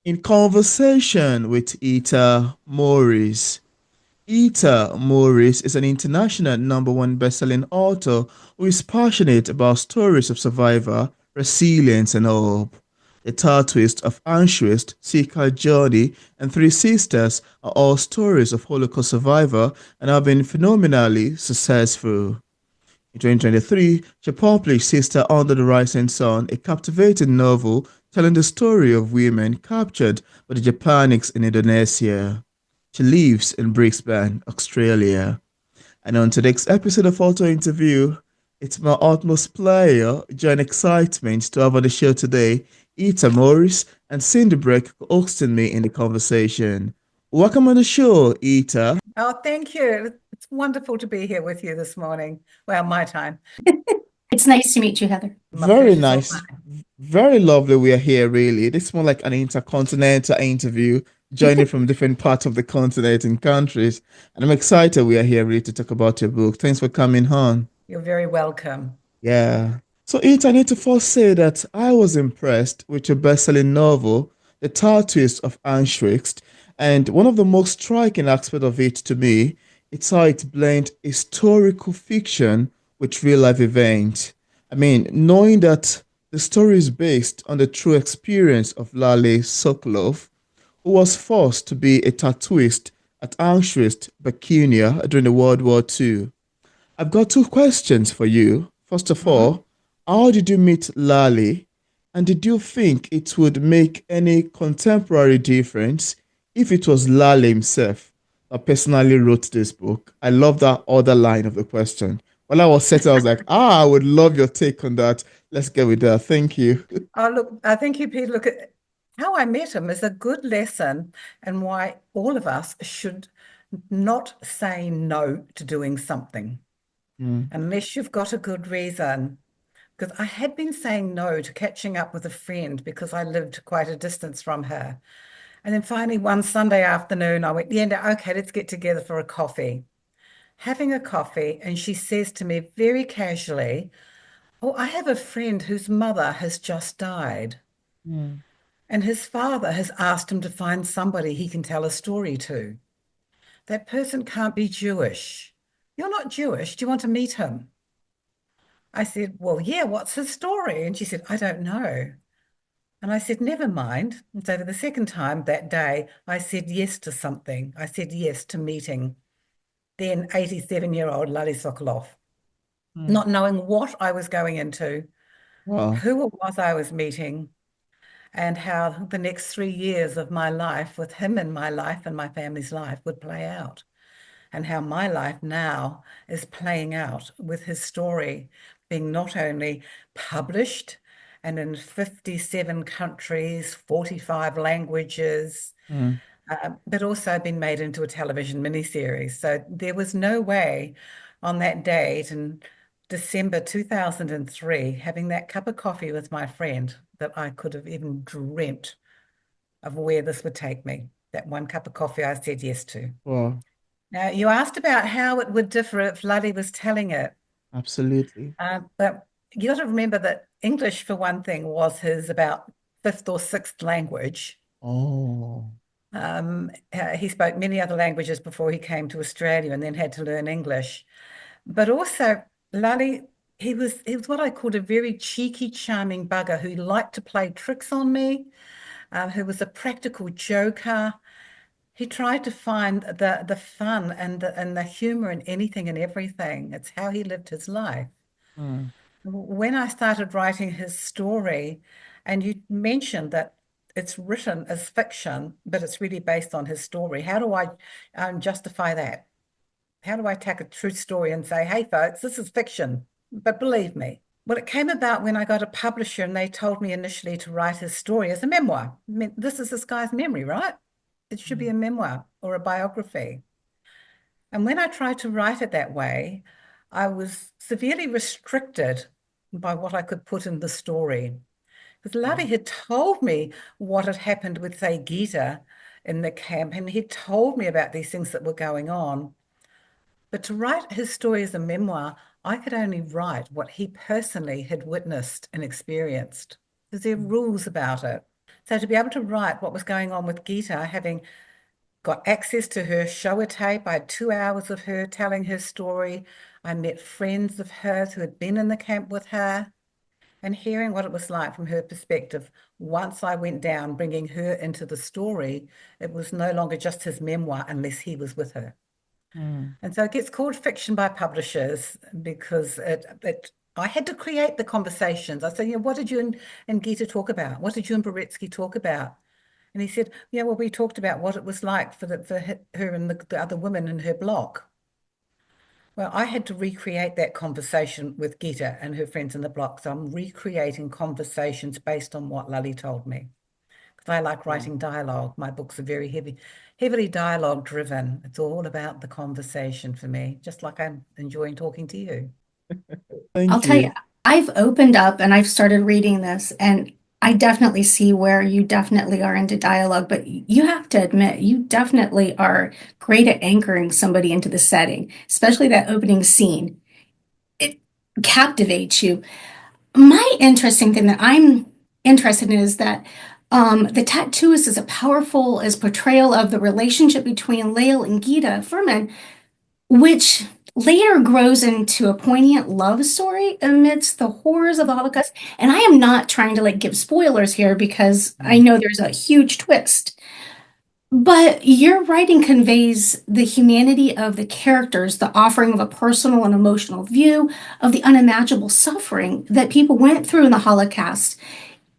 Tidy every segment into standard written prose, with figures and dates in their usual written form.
In conversation with Ita Morris. Ita Morris is an international number one best-selling author who is passionate about stories of survival, resilience, and hope. The Tattooist of Auschwitz, Cilka Journey, and Three Sisters are all stories of Holocaust survivor and have been phenomenally successful. In 2023, she published Sister Under the Rising Sun, a captivating novel telling the story of women captured by the Japanics in Indonesia. She lives in Brisban, Australia. And on today's episode of Auto Interview, it's my utmost pleasure, joy and excitement to have on the show today Ita Morris and Cindy Breck hosting me in the conversation. Welcome on the show, Ita. Oh, thank you. It's wonderful to be here with you this morning. Well, my time. It's nice to meet you, Heather. My Very pleasure's all nice. mine. Very lovely we are here, really. This is more like an intercontinental interview, joining from different parts of the continent and countries. And I'm excited we are here really to talk about your book. Thanks for coming on. You're very welcome. Yeah. So, It, I need to first say that I was impressed with your best-selling novel, The Tattooist of Auschwitz, and one of the most striking aspects of it to me, it's how it blends historical fiction with real-life events. I mean, knowing that the story is based on the true experience of Lale Sokolov, who was forced to be a tattooist at Auschwitz, Birkenau during the World War II. I've got two questions for you. First of Mhm. all, how did you meet Lali? And did you think it would make any contemporary difference if it was Lali himself that personally wrote this book? I love that other line of the question. While I was setting, I was like, I would love your take on that. Let's get with that. Thank you. Oh, look, I thank you, Pete. Look, at how I met him is a good lesson and why all of us should not say no to doing something Mm, unless you've got a good reason. Because I had been saying no to catching up with a friend because I lived quite a distance from her. And then finally, one Sunday afternoon, I went, yeah, no, okay, let's get together for a coffee. Having a coffee, and she says to me very casually, oh, I have a friend whose mother has just died, mm, and his father has asked him to find somebody he can tell a story to. That person can't be Jewish. You're not Jewish. Do you want to meet him? I said, well, yeah, what's his story? And she said, I don't know. And I said, never mind. And so for the second time that day, I said yes to something. I said yes to meeting then 87-year-old Lale Sokolov, mm. not knowing what I was going into, Wow. who it was I was meeting, and how the next 3 years of my life with him in my life and my family's life would play out, and how my life now is playing out with his story being not only published and in 57 countries, 45 languages, Mm, but also been made into a television miniseries. So there was no way on that date in December 2003, having that cup of coffee with my friend, that I could have even dreamt of where this would take me. That one cup of coffee I said yes to. wow. Now, you asked about how it would differ if Luddy was telling it, Absolutely. but you got to remember that English, for one thing, was his about fifth or sixth language. Oh. He spoke many other languages before he came to Australia and then had to learn English. But also, Lally, he was what I called a very cheeky, charming bugger who liked to play tricks on me, who was a practical joker. He tried to find the fun and the humor in anything and everything. It's how he lived his life. Mm, When I started writing his story, and you mentioned that it's written as fiction, but it's really based on his story, how do I justify that? How do I take a true story and say, hey, folks, this is fiction, but believe me? Well, it came about when I got a publisher and they told me initially to write his story as a memoir. I mean, this is this guy's memory, right? It should be mm, a memoir or a biography. And when I tried to write it that way, I was severely restricted by what I could put in the story. Because Larry wow. had told me what had happened with, say, Gita in the camp, and he told me about these things that were going on. But to write his story as a memoir, I could only write what he personally had witnessed and experienced, because there are rules about it. So to be able to write what was going on with Gita, having got access to her shower tape, I had 2 hours of her telling her story. I met friends of hers who had been in the camp with her, and hearing what it was like from her perspective. Once I went down, bringing her into the story, it was no longer just his memoir unless he was with her. Mm. And so it gets called fiction by publishers because I had to create the conversations. I said, what did you and Gita talk about? What did you and Boretsky talk about? And he said, yeah, well, we talked about what it was like for her and the other women in her block. Well, I had to recreate that conversation with Gita and her friends in the block. So I'm recreating conversations based on what Lale told me. Because I like Wow. writing dialogue. My books are very heavily dialogue driven. It's all about the conversation for me, just like I'm enjoying talking to you. I'll Thank tell you, you. I've opened up and I've started reading this, and I definitely see where you definitely are into dialogue, but you have to admit, you definitely are great at anchoring somebody into the setting, especially that opening scene. It captivates you. My interesting thing that I'm interested in is that the Tattooist is a powerful as portrayal of the relationship between Lale and Gita Furman, which later grows into a poignant love story amidst the horrors of the Holocaust. And I am not trying to like give spoilers here because I Mm. know there's a huge twist. But your writing conveys the humanity of the characters, the offering of a personal and emotional view of the unimaginable suffering that people went through in the Holocaust.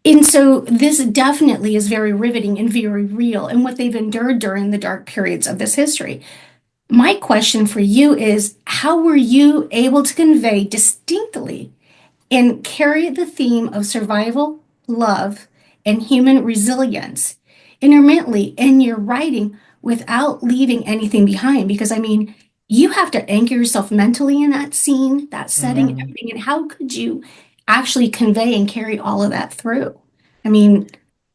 And so this definitely is very riveting and very real and what they've endured during the dark periods of this history. My question for you is how were you able to convey distinctly and carry the theme of survival, love, and human resilience intermittently in your writing without leaving anything behind? Because I mean, you have to anchor yourself mentally in that scene, that setting, and Mm. everything. And how could you actually convey and carry all of that through? I mean,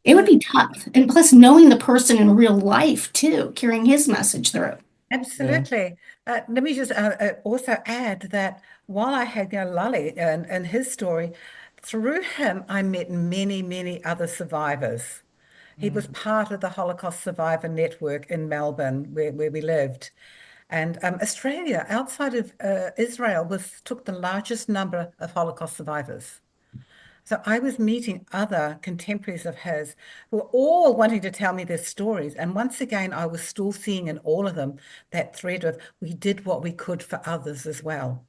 it would Uh, be tough. And plus, knowing the person in real life too, carrying his message through. Yeah. Absolutely. Let me just also add that while I had Lale and his story, through him, I met many, many other survivors. He was Mm. part of the Holocaust Survivor Network in Melbourne, where we lived. And Australia, outside of Israel, took the largest number of Holocaust survivors. So I was meeting other contemporaries of his who were all wanting to tell me their stories. And once again, I was still seeing in all of them that thread of we did what we could for others as well.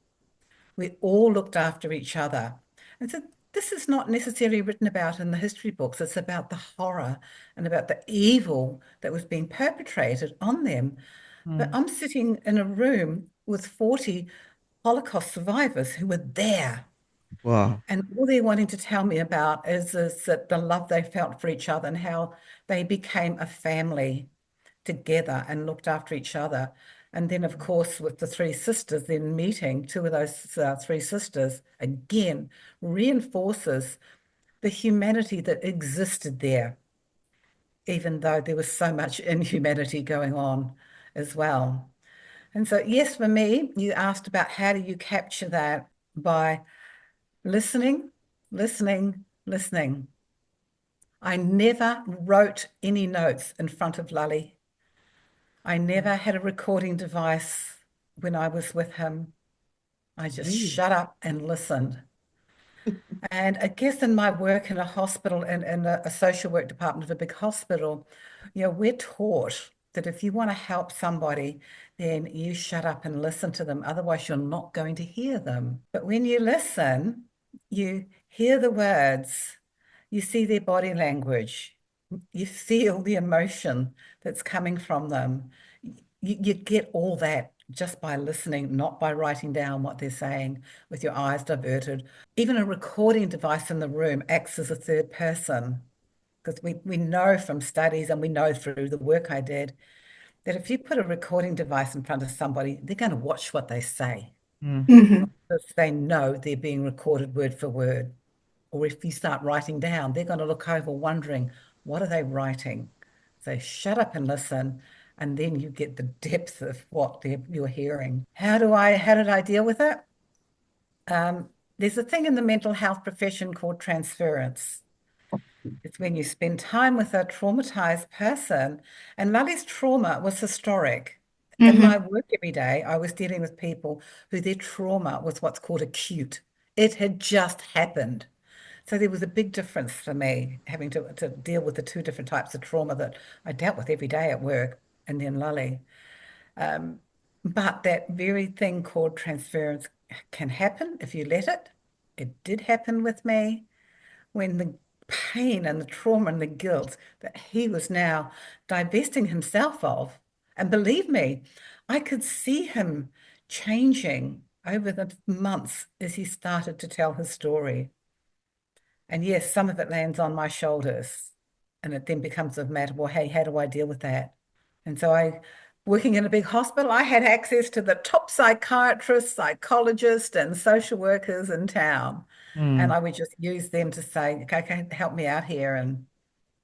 We all looked after each other. And so this is not necessarily written about in the history books. It's about the horror and about the evil that was being perpetrated on them. But Mm. I'm sitting in a room with 40 Holocaust survivors who were there. Wow. And all they're wanting to tell me about is that the love they felt for each other and how they became a family together and looked after each other. And then, of course, with the three sisters, then meeting two of those three sisters again reinforces the humanity that existed there, even though there was so much inhumanity going on as well. And so, yes, for me, you asked about how do you capture that by listening, listening, listening. I never wrote any notes in front of Lale. I never had a recording device when I was with him. I just Really? shut up and listened. And I guess in my work in a hospital, in a social work department of a big hospital, we're taught that if you want to help somebody, then you shut up and listen to them. Otherwise, you're not going to hear them. But when you listen, you hear the words, you see their body language, you feel the emotion that's coming from them. You get all that just by listening, not by writing down what they're saying with your eyes diverted. Even a recording device in the room acts as a third person because we know from studies and we know through the work I did that if you put a recording device in front of somebody, they're going to watch what they say Mm. Mhm. because they know they're being recorded word for word. Or if you start writing down, they're going to look over wondering, what are they writing? So shut up and listen, and then you get the depth of what you're hearing. How did I deal with it? There's a thing in the mental health profession called transference. It's when you spend time with a traumatized person. And Lale's trauma was historic. In Hmm. my work every day, I was dealing with people who their trauma was what's called acute. It had just happened. So there was a big difference for me having to deal with the two different types of trauma that I dealt with every day at work and then Lale. Um, but that very thing called transference can happen if you let it. It did happen with me when the pain and the trauma and the guilt that he was now divesting himself of. And believe me, I could see him changing over the months as he started to tell his story. And yes, some of it lands on my shoulders. And it then becomes a matter, well, hey, how do I deal with that? And so working in a big hospital, I had access to the top psychiatrists, psychologists, and social workers in town. And Mm, I would just use them to say, okay, help me out here. And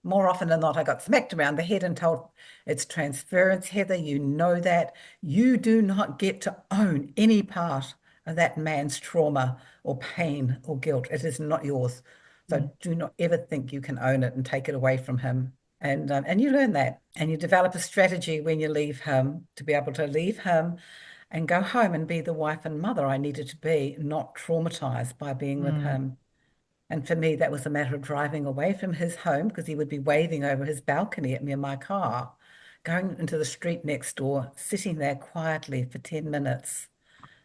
more often than not, I got smacked around the head and told, it's transference, Heather. You know that. You do not get to own any part of that man's trauma or pain or guilt. It is not yours. So mm, do not ever think you can own it and take it away from him. And you learn that, and you develop a strategy when you leave him to be able to leave him and go home and be the wife and mother I needed to be, not traumatized by being with mm, him. And for me, that was a matter of driving away from his home because he would be waving over his balcony at me in my car, going into the street next door, sitting there quietly for 10 minutes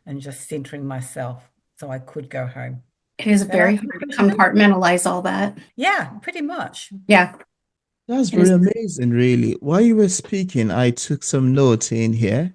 and just centering myself so I could go home. It is And very I'm hard to Christian. compartmentalize all that. Yeah, pretty much. Yeah, That's it very is. amazing, really. While you were speaking, I took some notes in here.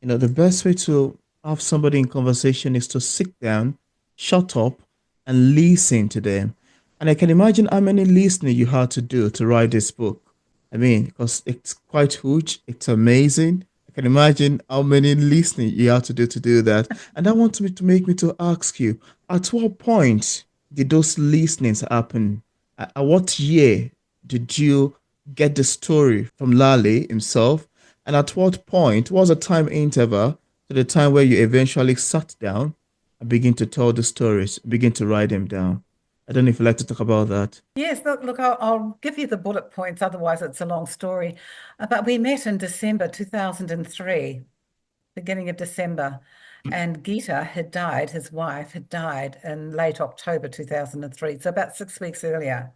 The best way to have somebody in conversation is to sit down, shut up, and listen to them. And I can imagine how many listening you had to do to write this book. I mean, because it's quite huge, it's amazing. I can imagine how many listening you had to do that. And that wants me to make me to ask you, at what point did those listenings happen? At what year did you get the story from Lale himself? And at what point was a time interval to the time where you eventually sat down and begin to tell the stories, begin to write them down? I don't know if you'd like to talk about that. Yes, look, I'll give you the bullet points, otherwise it's a long story. But we met in December 2003, beginning of December, and Gita had died, his wife had died in late October 2003, so about 6 weeks earlier.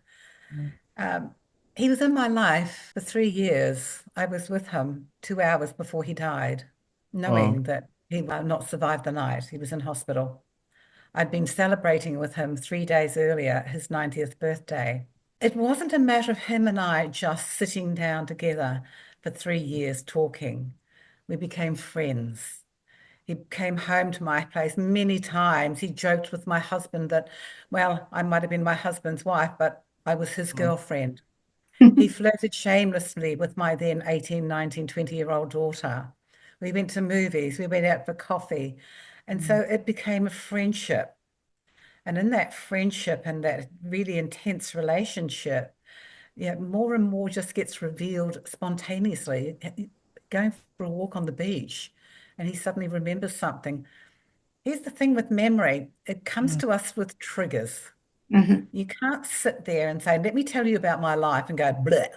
Um, he was in my life for 3 years. I was with him 2 hours before he died, Wow. knowing that he would not survive the night. He was in hospital. I'd been celebrating with him 3 days earlier, his 90th birthday. It wasn't a matter of him and I just sitting down together for 3 years talking. We became friends. He came home to my place many times. He joked with my husband that, well, I might have been my husband's wife, but I was his Wow. girlfriend. He flirted shamelessly with my then 18, 19, 20-year-old daughter. We went to movies, we went out for coffee. And so it became a friendship. And in that friendship and that really intense relationship, yeah, more and more just gets revealed spontaneously. Going for a walk on the beach, and he suddenly remembers something. Here's the thing with memory, it comes Mm. to us with triggers. Mhm. You can't sit there and say, let me tell you about my life and go, bleh.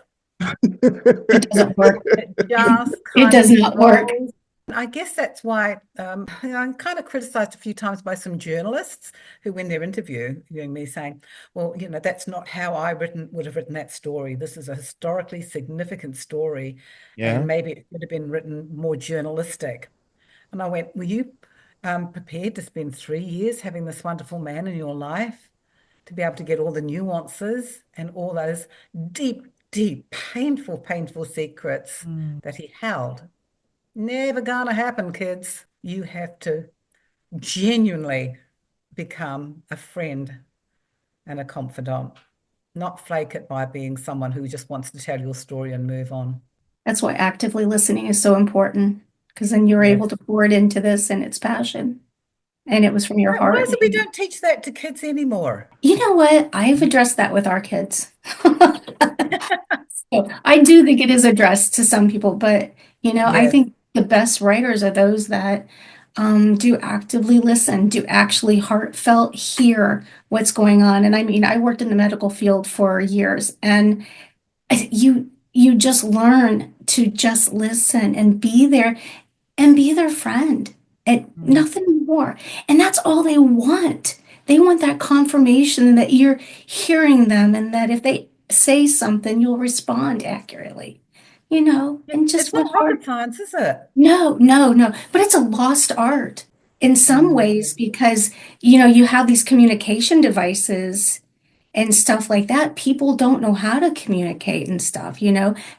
It doesn't work. It just It kind does of not work. rolls. I guess that's why I'm kind of criticized a few times by some journalists who, when they're interviewing me, saying, well, that's not how would have written that story. This is a historically significant story, and Yeah. maybe it could have been written more journalistic. And I went, were you prepared to spend 3 years having this wonderful man in your life to be able to get all the nuances and all those deep, deep, painful, painful secrets Mm. that he held? Never gonna happen, kids. You have to genuinely become a friend and a confidant, not flake it by being someone who just wants to tell your story and move on. That's why actively listening is so important, because then you're able Yes. to pour it into this and its passion. And it was from your Why heart. is it we don't teach that to kids anymore? You know what? I've addressed that with our kids. So I do think it is addressed to some people, but I Yes. think the best writers are those that Do actively listen, do actually heartfelt hear what's going on. And I mean, I worked in the medical field for years, and you just learn to just listen and be their friend and Mm. nothing more. And that's all they want. They want that confirmation that you're hearing them and that if they say something, you'll respond accurately, and just It's what not hard. rocket science, is it? No, no, no. But it's a lost art in some Mm. ways because, you have these communication devices and stuff like that. People don't know how to communicate and stuff,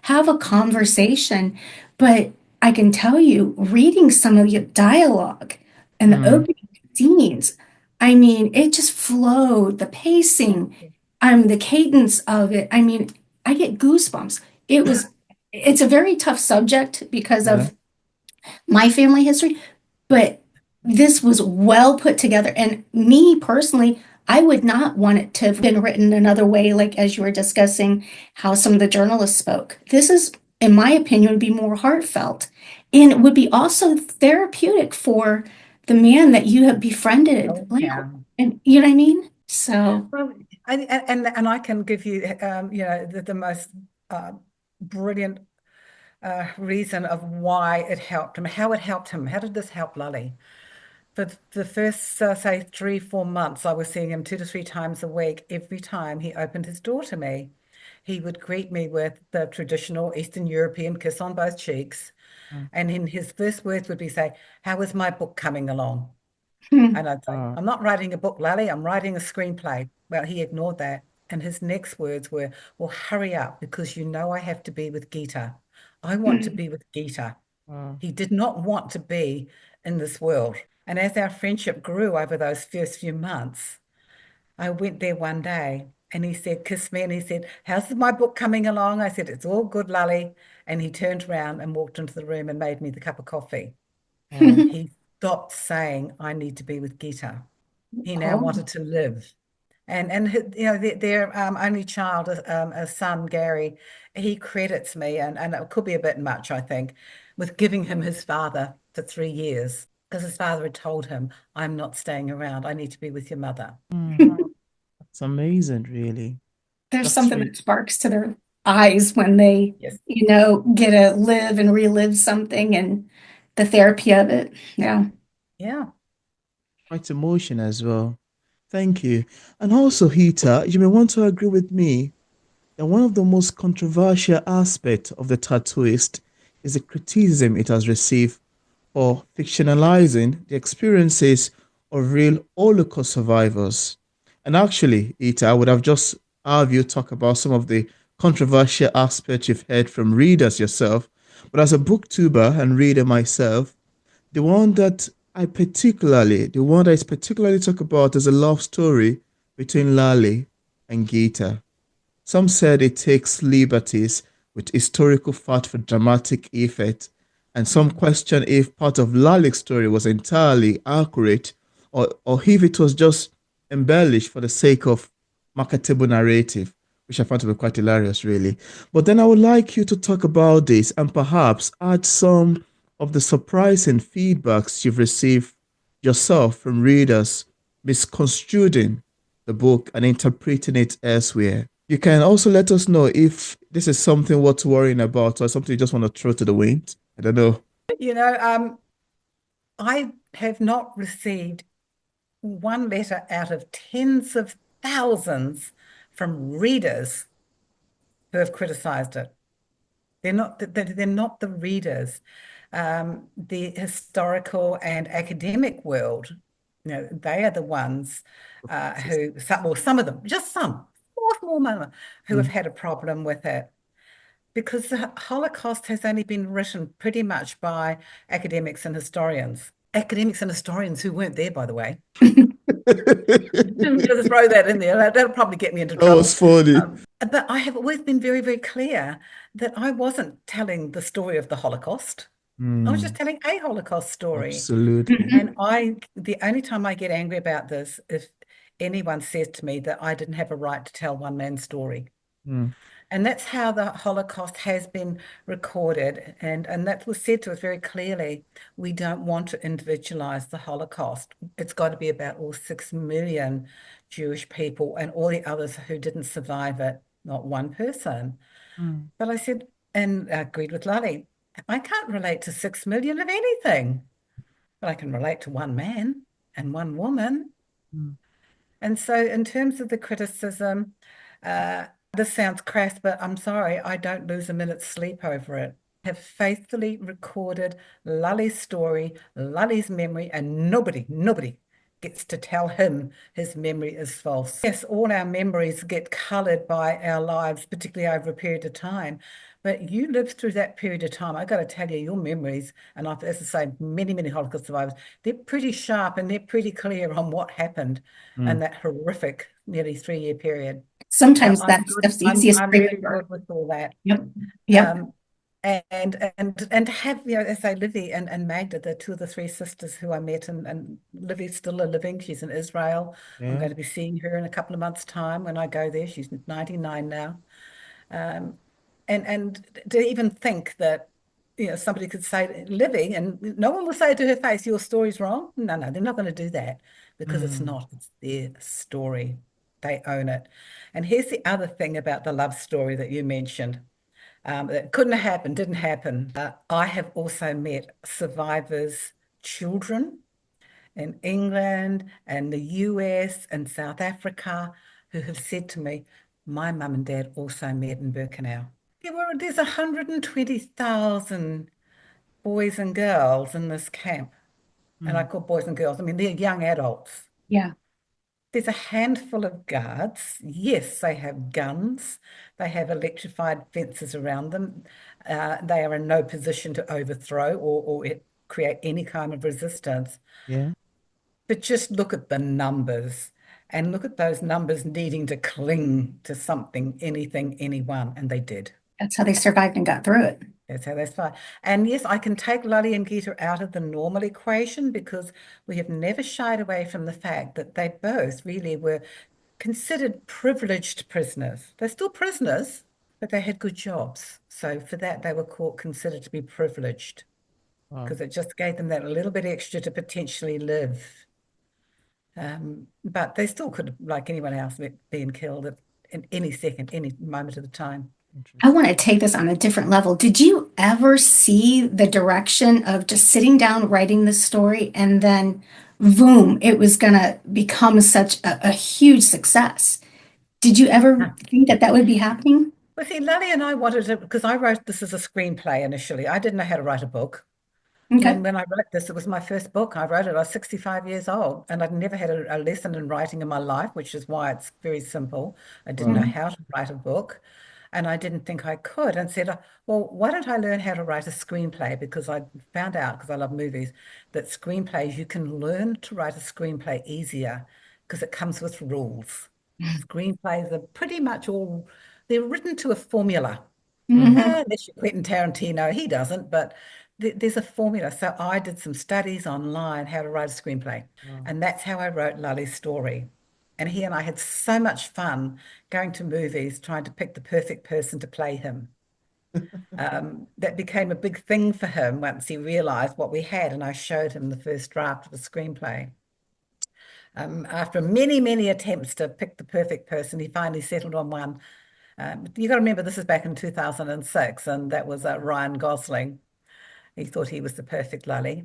have a conversation. But I can tell you, reading some of your dialogue and the Mm. opening scenes, I mean, it just flowed, the pacing, the cadence of it. I mean, I get goosebumps. It's a very tough subject because Yeah. of my family history, but this was well put together. And me personally, I would not want it to have been written another way, like as you were discussing how some of the journalists spoke. This is, in my opinion, would be more heartfelt and it would be also therapeutic for the man that you have befriended. Oh, Like, yeah. and you know what I mean? So, Well, and I can give you, the most uh, brilliant reason of why it helped him, how it helped him. How did this help Lale? For the first, say, 3, 4 months, I was seeing him 2 to 3 times a week. Every time he opened his door to me, he would greet me with the traditional Eastern European kiss on both cheeks. Mm. And then his first words would be say, "How is my book coming along?" hmm, And I'd say, Wow. "I'm not writing a book, Lale, I'm writing a screenplay." Well, he ignored that. And his next words were, "Well, hurry up because you know I have to be with Gita. I want to hmm, be with Gita." Wow. He did not want to be in this world. And as our friendship grew over those first few months, I went there one day and he said, "Kiss me." And he said, "How's my book coming along?" I said, "It's all good, Lale." And he turned around and walked into the room and made me the cup of coffee. Wow. He stopped saying, "I need to be with Gita." He now oh, wanted to live. And their only child, a son, Gary, he credits me, and it could be a bit much, I think, with giving him his father for 3 years because his father had told him, "I'm not staying around. I need to be with your mother." Mm. That's amazing, really. there's That's something really that sparks to their eyes when they, Yes. get to live and relive something and the therapy of it. Yeah. Yeah. quite emotion as well. Thank you. And also, Hita, you may want to agree with me that one of the most controversial aspects of the tattooist is the criticism it has received for fictionalizing the experiences of real Holocaust survivors. And actually, Ita, I would have just have you talk about some of the controversial aspects you've heard from readers yourself. But as a booktuber and reader myself, the one that is particularly talk about is a love story between Lale and Gita. Some said it takes liberties with historical fact for dramatic effect, and some Mm. question if part of Lalik's story was entirely accurate or if it was just embellished for the sake of marketable narrative, which I found to be quite hilarious, really. But then I would like you to talk about this and perhaps add some of the surprising feedbacks you've received yourself from readers misconstruing the book and interpreting it elsewhere. You can also let us know if this is something worth worrying about or something you just want to throw to the wind. I don't know. You know, I have not received one letter out of tens of thousands from readers who have criticized it. They're not the readers. The historical and academic world, they are the ones some of them, just some, small number, who have Mm. had a problem with it. Because the Holocaust has only been written pretty much by academics and historians. Academics and historians who weren't there, by the way. Just throw that in there. That'll probably get me into That was trouble. funny. But I have always been very, very clear that I wasn't telling the story of the Holocaust. I was just Mm, telling a Holocaust story. absolutely. And the only time I get angry about this, if anyone says to me that I didn't have a right to tell one man's story. Mm, And that's how the Holocaust has been recorded. And that was said to us very clearly. We don't want to individualize the Holocaust. It's got to be about all 6 million Jewish people and all the others who didn't survive it, not one person. Mm, But I said, and I agreed with Lale, I can't relate to 6 million of anything, but I can relate to one man and one woman. mm, And so, in terms of the criticism, uh, this sounds crass, but I'm sorry, I don't lose a minute's sleep over it. Have faithfully recorded Lale's story, Lale's memory, and nobody gets to tell him his memory is false. Yes, all our memories get colored by our lives, particularly over a period of time. But you lived through that period of time. I got to tell you, your memories, and I've, as I say, many Holocaust survivors, they're pretty sharp and they're pretty clear on what happened in mm. that horrific nearly 3-year period. So Sometimes I'm that good. stuff's the easiest to I'm very remember. good with all that. Yep. Yep. Um, and to have, as I say, Livy and Magda, the two of the three sisters who I met, and Livy's still living. She's in Israel. I'm Yeah. going to be seeing her in a couple of months' time when I go there. She's 99 now. Um, and to even think that, somebody could say Livy, and no one will say to her face, your story's wrong. No, they're not going to do that because it's Mm, not. It's their story. They own it. And here's the other thing about the love story that you mentioned. That couldn't have happened, didn't happen. I have also met survivors' children in England and the US and South Africa who have said to me, my mum and dad also met in Birkenau. There's 120,000 boys and girls in this camp. And I mm. call boys and girls, I mean, they're young adults. Yeah. There's a handful of guards. Yes, they have guns. They have electrified fences around them. They are in no position to overthrow or create any kind of resistance. Yeah. But just look at the numbers and look at those numbers needing to cling to something, anything, anyone. And they did. That's how they survived and got through it. That's how that's fine. And yes, I can take Lale and Gita out of the normal equation because we have never shied away from the fact that they both really were considered privileged prisoners. They're still prisoners, but they had good jobs. So for that, they were considered to be privileged Wow. because it just gave them that little bit extra to potentially live. But they still could, like anyone else, been killed at in any second, any moment of the time. I Interesting. want to take this on a different level. Did you ever see the direction of just sitting down, writing the story, and then boom, it was going to become such a huge success? Did you ever think that that would be happening? Well, see, Lale and I wanted to, because I wrote this as a screenplay initially. I didn't know how to write a book. And Okay. then when I wrote this, it was my first book. I wrote it, I was 65 years old, and I'd never had a lesson in writing in my life, which is why it's very simple. I didn't know Wow. Mhm. how to write a book, and I didn't think I could, and said, well, why don't I learn how to write a screenplay? Because I found out, because I love movies, that screenplays, you can learn to write a screenplay easier because it comes with rules. Screenplays are pretty much all, they're written to a formula. Mm, Mhm. Unless you're Quentin Tarantino, he doesn't, but there's a formula. So I did some studies online how to write a screenplay, wow. and that's how I wrote Lale's story. And he and I had so much fun going to movies, trying to pick the perfect person to play him. That became a big thing for him once he realized what we had, and I showed him the first draft of the screenplay. After many attempts to pick the perfect person, he finally settled on one. You got to remember, this is back in 2006, and that was Ryan Gosling. He thought he was the perfect Lale.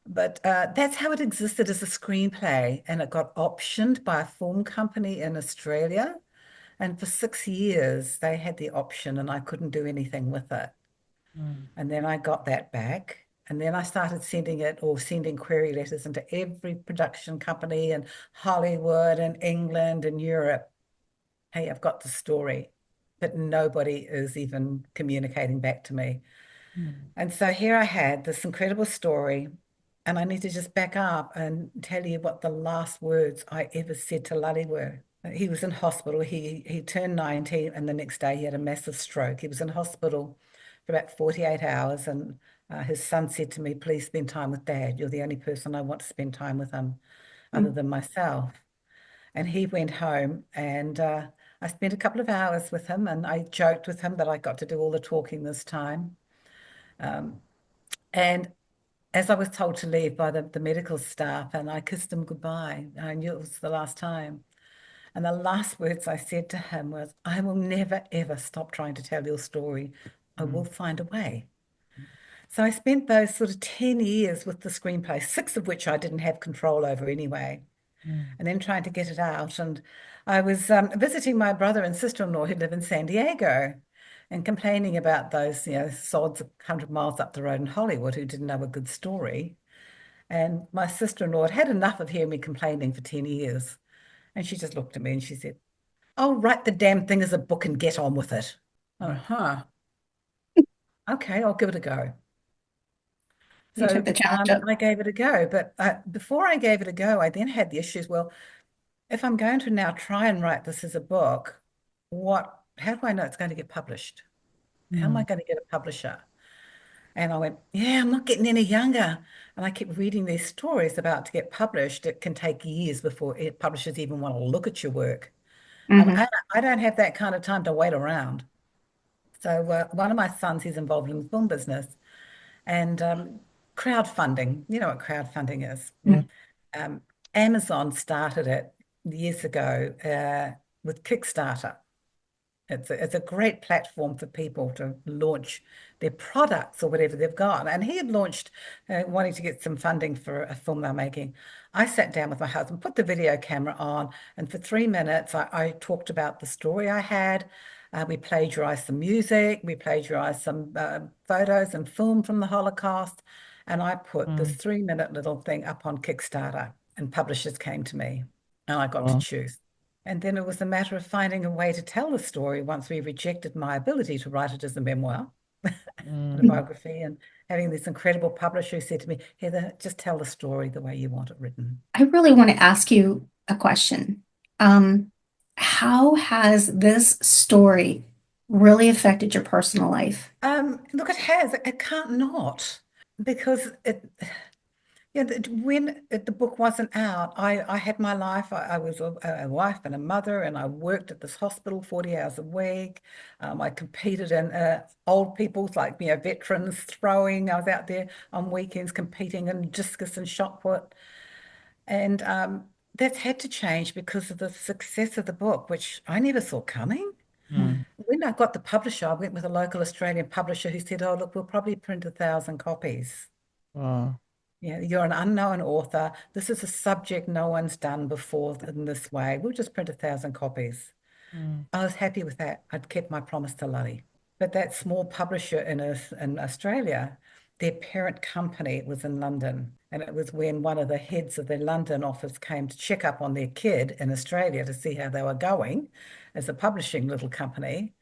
But that's how it existed as a screenplay, and it got optioned by a film company in Australia. And for 6 years, they had the option, and I couldn't do anything with it. Mm, And then I got that back. And then I started sending it or sending query letters into every production company in Hollywood and England and Europe. Hey, I've got the story, but nobody is even communicating back to me. mm, And so here I had this incredible story, and I need to just back up and tell you what the last words I ever said to Lale were. He was in hospital. He turned 90, and the next day he had a massive stroke. He was in hospital for about 48 hours, and his son said to me, please spend time with Dad. You're the only person I want to spend time with him other than myself. And he went home, and I spent a couple of hours with him, and I joked with him that I got to do all the talking this time. And as I was told to leave by the medical staff, and I kissed him goodbye, I knew it was the last time. And the last words I said to him was, I will never, ever stop trying to tell your story. I will find a way. So I spent those sort of 10 years with the screenplay, 6 of which I didn't have control over anyway, and then trying to get it out. And I was visiting my brother and sister-in-law who live in San Diego and complaining about those, sods 100 miles up the road in Hollywood who didn't know a good story. And my sister-in-law had had enough of hearing me complaining for 10 years. And she just looked at me and she said, "Oh, write the damn thing as a book and get on with it." Uh-huh. Okay, I'll give it a go. You took So the challenge up. I gave it a go. But before I gave it a go, I then had the issues. Well, if I'm going to now try and write this as a book, how do I know it's going to get published? How am I going to get a publisher? And I went, yeah, I'm not getting any younger. And I kept reading these stories about to get published. It can take years before publishers even want to look at your work. Hmm. I don't have that kind of time to wait around. So one of my sons, he's involved in the film business and crowdfunding. You know what crowdfunding is? Yeah. Amazon started it years ago with Kickstarter. It's a great platform for people to launch their products or whatever they've got. And he had launched wanting to get some funding for a film they're making. I sat down with my husband, put the video camera on, and for 3 minutes, I talked about the story I had. We plagiarized some music, we plagiarized some photos and film from the Holocaust. And I put this 3-minute little thing up on Kickstarter, and publishers came to me, and I got to Wow. choose. And then it was a matter of finding a way to tell the story once we rejected my ability to write it as a memoir, Mm. autobiography, and having this incredible publisher who said to me, Heather, just tell the story the way you want it written. I really want to ask you a question. Um, how has this story really affected your personal life? Look, it has. It can't not, because when the book wasn't out, I had my life. I was a wife and a mother, and I worked at this hospital 40 hours a week. I competed in old people's, like, veterans throwing. I was out there on weekends competing in discus and shot put. And that's had to change because of the success of the book, which I never saw coming. When I got the publisher, I went with a local Australian publisher who said, "Oh, look, we'll probably print 1,000 copies. Wow. Yeah, you're an unknown author. This is a subject no one's done before in this way. We'll just print 1,000 copies." I was happy with that. I'd kept my promise to Lale. But that small publisher in Australia, their parent company was in London. And it was when one of the heads of their London office came to check up on their kid in Australia to see how they were going as a publishing little company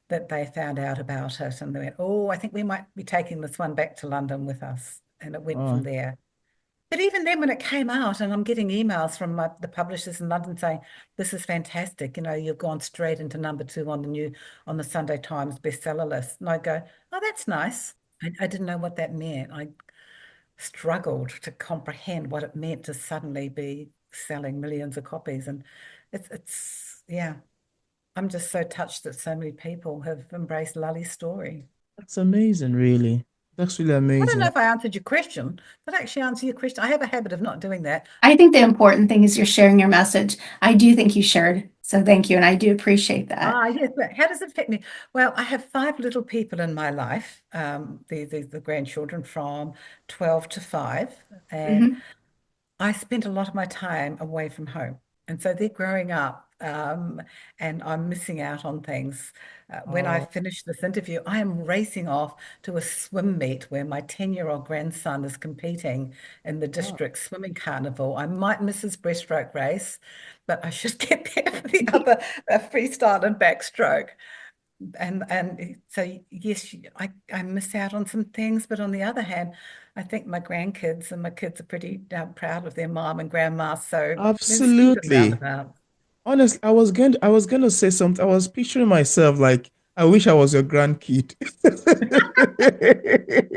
that they found out about it. And they went, "Oh, I think we might be taking this one back to London with us." And it went from Wow. there. But even then, when it came out, and I'm getting emails from the publishers in London saying, "This is fantastic. You've gone straight into #2 on the Sunday Times bestseller list." And I go, "Oh, that's nice." I didn't know what that meant. I struggled to comprehend what it meant to suddenly be selling millions of copies. And yeah, I'm just so touched that so many people have embraced Lale's story. That's amazing, really. That's really I don't know amazing. if I answered your question, but actually answer your question. I have a habit of not doing that. I think the important thing is you're sharing your message. I do think you shared, so thank you, and I do appreciate that. Yes, but how does it affect me? Well, I have 5 little people in my life, the grandchildren from 12 to 5, and Mhm. I spent a lot of my time away from home. And so they're growing up, and I'm missing out on things. When I Oh, finish this interview, I am racing off to a swim meet where my 10-year-old grandson is competing in the oh, district swimming carnival. I might miss his breaststroke race, but I should get there for the other freestyle and backstroke. And so yes, I miss out on some things, but on the other hand, I think my grandkids and my kids are pretty proud of their mom and grandma. So there's swings and absolutely. roundabouts. Honestly, I was gonna say something. I was picturing myself like I wish I was your grandkid.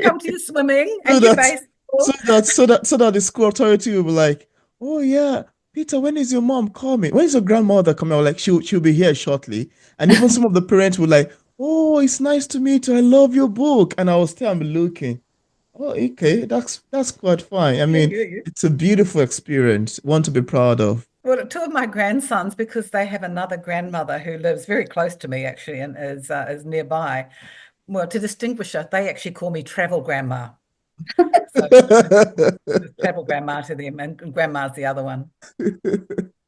Come to your swimming So and your that so baseball. that so that so that the school authority will be like, oh yeah, Peter, when is your mom coming? When is your grandmother coming? I was like, she'll be here shortly. And even some of the parents were like, oh, it's nice to meet you. I love your book. And I was still I'm looking. Oh, okay, that's quite fine. I Yeah, mean, yeah, yeah. it's a beautiful experience, one to be proud of. Well, two of my grandsons, because they have another grandmother who lives very close to me, actually, and is nearby. Well, to distinguish her, they actually call me travel grandma. So just travel grandma to them, and grandma's the other one.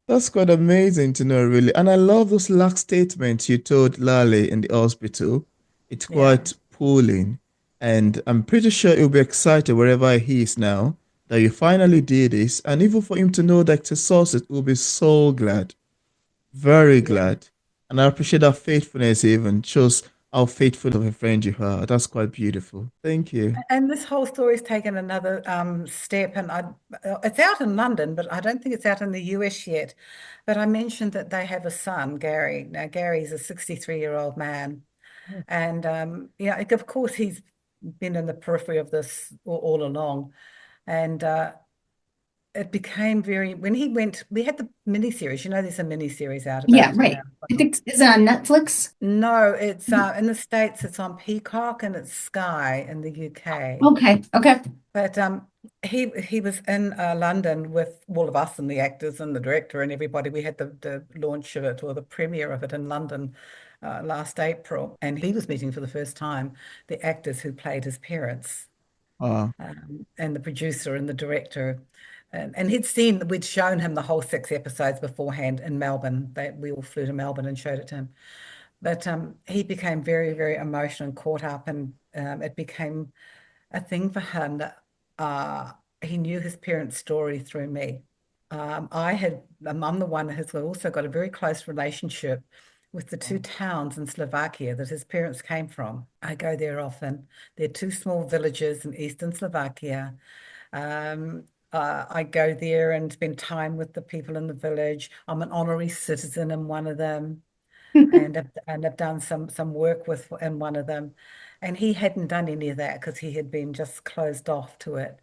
That's quite amazing to know, really. And I love those last statements you told Lale in the hospital. It's Yeah. quite pulling. And I'm pretty sure he'll be excited wherever he is now that you finally did this. And even for him to know that it's a success, he'll be so glad. Very Yeah. glad. And I appreciate that faithfulness even shows how faithful of a friend you are. That's quite beautiful. Thank you. And this whole story's taken another step, and it's out in London, but I don't think it's out in the US yet. But I mentioned that they have a son, Gary. Now, Gary's a 63-year-old man, and yeah, like, of course, he's been in the periphery of this all along, and it became very when he went. We had the miniseries. You know, there's a miniseries out Yeah, about it right. now. I think is it on Netflix? No, it's in the States. It's on Peacock, and it's Sky in the UK. Okay, okay. But he was in London with all of us and the actors and the director and everybody. We had the launch of it or the premiere of it in London last April, and he was meeting for the first time the actors who played his parents, Uh, and the producer and the director. And we'd shown him the whole 6 episodes beforehand in Melbourne. We all flew to Melbourne and showed it to him. But he became very, very emotional and caught up, and it became a thing for him that he knew his parents' story through me. I'm the one who's also got a very close relationship with the two towns in Slovakia that his parents came from. I go there often. They're two small villages in eastern Slovakia. Um, I go there and spend time with the people in the village. I'm an honorary citizen in one of them, and I've done some work with in one of them, and he hadn't done any of that because he had been just closed off to it.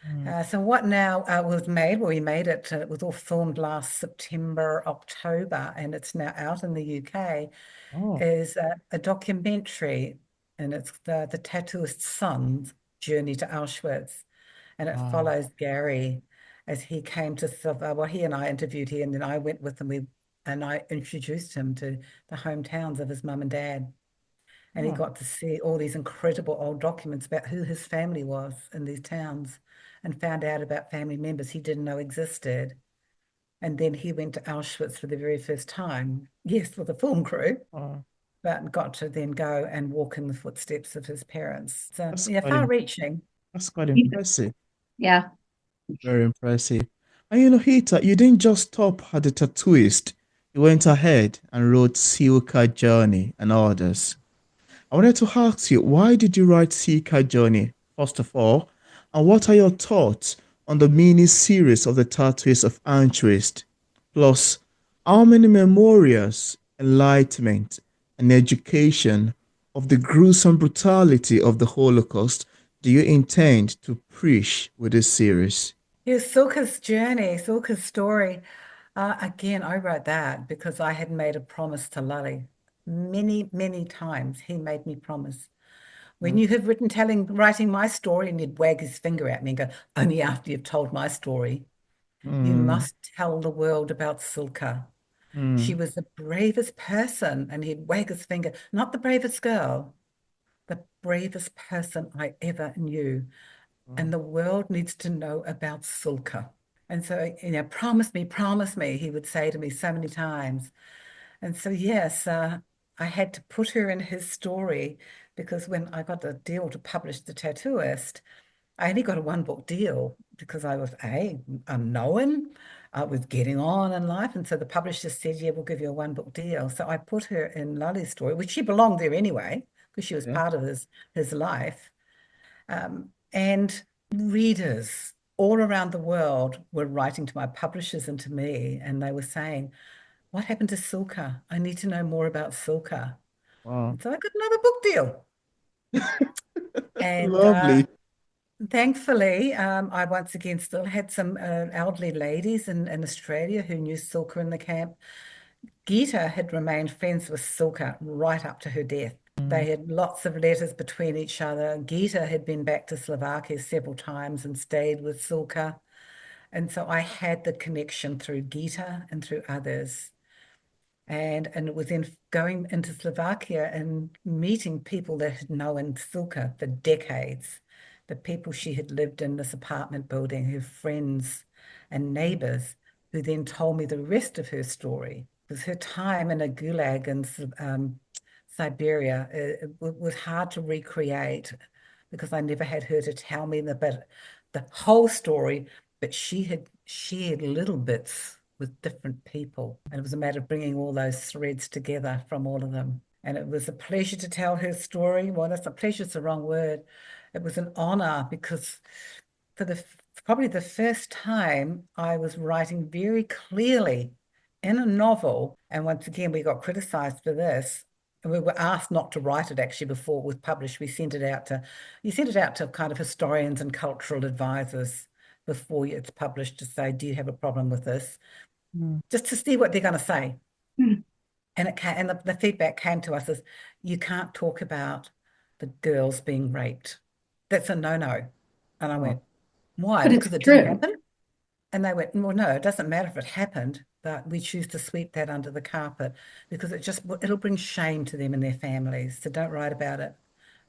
mm, So what now was made? Well, we made it. It was all filmed last September, October, and it's now out in the UK. oh, Is a documentary, and it's the tattooist's son's journey to Auschwitz, and it wow. follows Gary as he came to well, he and I interviewed him, and then I went with him. And I introduced him to the hometowns of his mum and dad. And he Oh, got to see all these incredible old documents about who his family was in these towns, and found out about family members he didn't know existed. And then he went to Auschwitz for the very first time, yes, with a film crew, oh. but got to then go and walk in the footsteps of his parents. So, That's yeah, quite far-reaching. that's quite impressive. Yeah. Very impressive. And you know, Hita, you didn't just stop at the tattooist. You went ahead and wrote Cilka Journey and others. I wanted to ask you, why did you write Cilka Journey, first of all? And what are your thoughts on the mini series of the Tattooist of Auschwitz? Plus, how many memorials, enlightenment, and education of the gruesome brutality of the Holocaust do you intend to preach with this series? Yes, Silka's journey, Silka's story. Again, I wrote that because I had made a promise to Lale. Many, many times he made me promise. When Mm, you have writing my story, and he'd wag his finger at me and go, only after you've told my story, you mm, must tell the world about Cilka. She mm, was the bravest person, and he'd wag his finger, not the bravest girl, the bravest person I ever knew. And mm, the world needs to know about Cilka. And so, promise me, he would say to me so many times. And so, yes, I had to put her in his story, because when I got the deal to publish The Tattooist, I only got a one-book deal because I was unknown. I was getting on in life. And so the publisher said, yeah, we'll give you a one-book deal. So I put her in Lale's story, which she belonged there anyway, because she was yeah. part of his life. And readers all around the world were writing to my publishers and to me, and they were saying, what happened to Cilka? I need to know more about Cilka. Wow. And so I got another book deal. And Lovely. Thankfully, I once again still had some elderly ladies in Australia who knew Cilka in the camp. Gita had remained friends with Cilka right up to her death. They had lots of letters between each other. Gita had been back to Slovakia several times and stayed with Cilka. And so I had the connection through Gita and through others. And it was then going into Slovakia and meeting people that had known Cilka for decades, the people she had lived in this apartment building, her friends and neighbors, who then told me the rest of her story. Because her time in a gulag in Siberia, it was hard to recreate because I never had her to tell me the whole story, but she had shared little bits with different people. And it was a matter of bringing all those threads together from all of them. And it was a pleasure to tell her story. Well, that's a pleasure, it's the wrong word. It was an honor because for probably the first time I was writing very clearly in a novel. And once again, we got criticized for this. And we were asked not to write it actually before it was published. You sent it out to kind of historians and cultural advisors before it's published to say, do you have a problem with this? Just to see what they're going to say. Mm. And the feedback came to us as you can't talk about the girls being raped. That's a no-no. And I went, why? But it's Because it didn't true. happen? And they went, well, no, it doesn't matter if it happened, but we choose to sweep that under the carpet because it'll bring shame to them and their families. So don't write about it.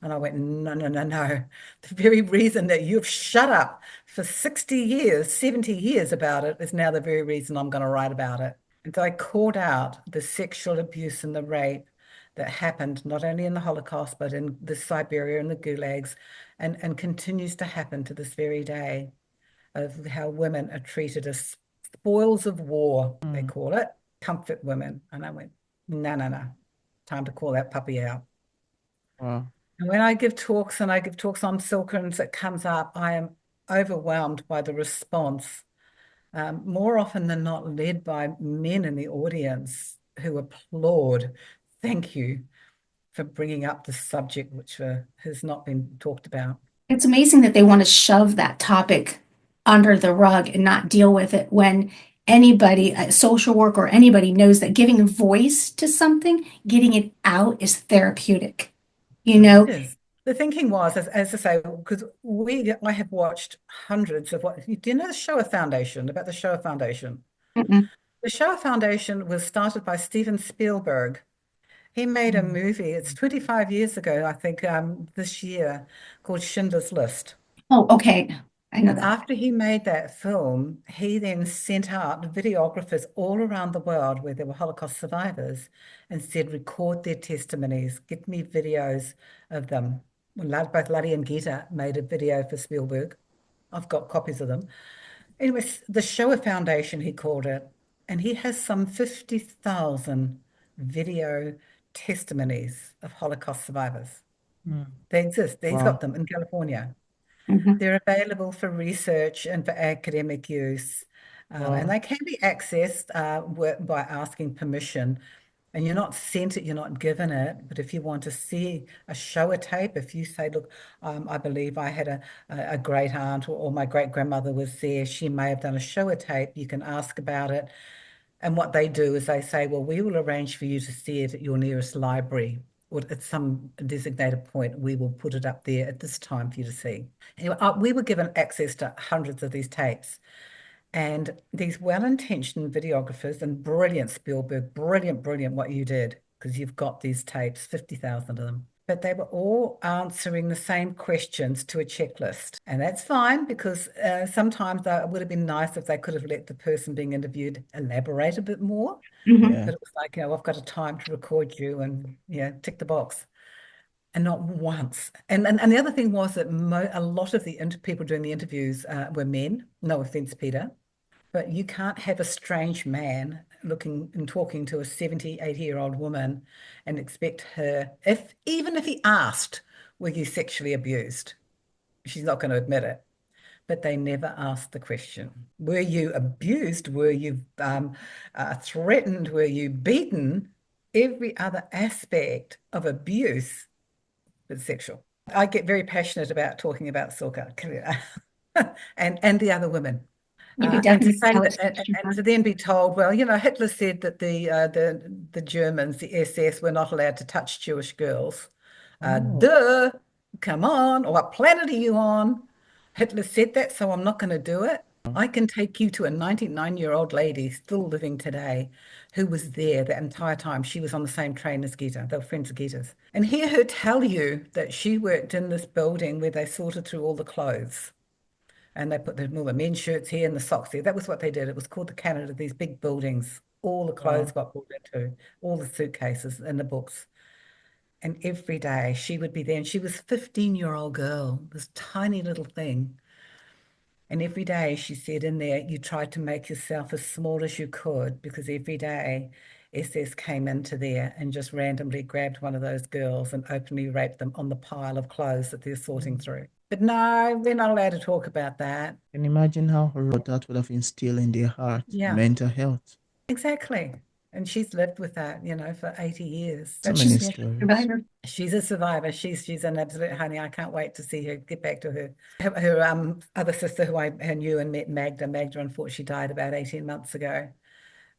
And I went, no, no, no, no. The very reason that you've shut up for 60 years, 70 years about it is now the very reason I'm going to write about it. And so I called out the sexual abuse and the rape that happened not only in the Holocaust, but in the Siberia and the gulags, and continues to happen to this very day, of how women are treated as spoils of war, they call it, comfort women. And I went, no, no, no, time to call that puppy out. Wow. And when I give talks and I give talks on Cilka and it comes up, I am overwhelmed by the response, more often than not led by men in the audience who applaud. Thank you for bringing up the subject, which has not been talked about. It's amazing that they want to shove that topic under the rug and not deal with it when anybody, a social worker or anybody knows that giving a voice to something, getting it out is therapeutic. You It know, is. The thinking was, as I say, because I have watched hundreds of do you know the Shoah Foundation, about the Shoah Foundation? mm-mm. The Shoah Foundation was started by Steven Spielberg. He made a movie, it's 25 years ago, I think, this year, called Schindler's List. Oh, okay. I know And that. after he made that film, he then sent out videographers all around the world where there were Holocaust survivors and said, record their testimonies, get me videos of them. Both Lale and Gita made a video for Spielberg. I've got copies of them. Anyways, the Shoah Foundation, he called it, and he has some 50,000 video testimonies of Holocaust survivors. They exist. He's Wow. got them in California. Mhm. They're available for research and for academic use, and Wow. they can be accessed by asking permission. And you're not sent it, you're not given it. But if you want to see a Shoah tape, if you say, look, I believe I had a great aunt or my great grandmother was there, she may have done a Shoah tape, you can ask about it. And what they do is they say, well, we will arrange for you to see it at your nearest library or at some designated point. We will put it up there at this time for you to see. Anyway, we were given access to hundreds of these tapes. And these well-intentioned videographers, and brilliant Spielberg, brilliant, brilliant what you did, because you've got these tapes, 50,000 of them. But they were all answering the same questions to a checklist. And that's fine because sometimes it would have been nice if they could have let the person being interviewed elaborate a bit more. Mhm. Yeah. But it was like, I've got a time to record you and, tick the box. And not once. And the other thing was that a lot of the people doing the interviews were men. No offense, Peter. But you can't have a strange man looking and talking to a 70, 80-year-old woman and expect her, even if he asked, were you sexually abused? She's not going to admit it. But they never asked the question. Were you abused? Were you threatened? Were you beaten? Every other aspect of abuse was sexual. I get very passionate about talking about Cilka and the other women. You could And to definitely say tell that, it's passion and for. to then be told, well, Hitler said that the Germans, the SS, were not allowed to touch Jewish girls. Oh, Duh, come on, or what planet are you on? Hitler said that, so I'm not going to do it. I can take you to a 99-year-old lady still living today who was there that entire time. She was on the same train as Gita. They were friends of Gita's. And hear her tell you that she worked in this building where they sorted through all the clothes. And they put all the men's shirts here and the socks there. That was what they did. It was called the Canada, these big buildings. All the clothes wow. got brought into, all the suitcases and the books. And every day she would be there. And she was a 15-year-old girl, this tiny little thing. And every day she said in there, you tried to make yourself as small as you could because every day SS came into there and just randomly grabbed one of those girls and openly raped them on the pile of clothes that they're sorting through. But no, we're not allowed to talk about that. Can you imagine how horrible that would have instilled in their heart, Yeah, mental health? exactly. And she's lived with that, for 80 years. So But many She's a stories. survivor. she's a survivor. She's an absolute honey. I can't wait to see her get back to her other sister who I knew and met, Magda. Magda unfortunately died about 18 months ago.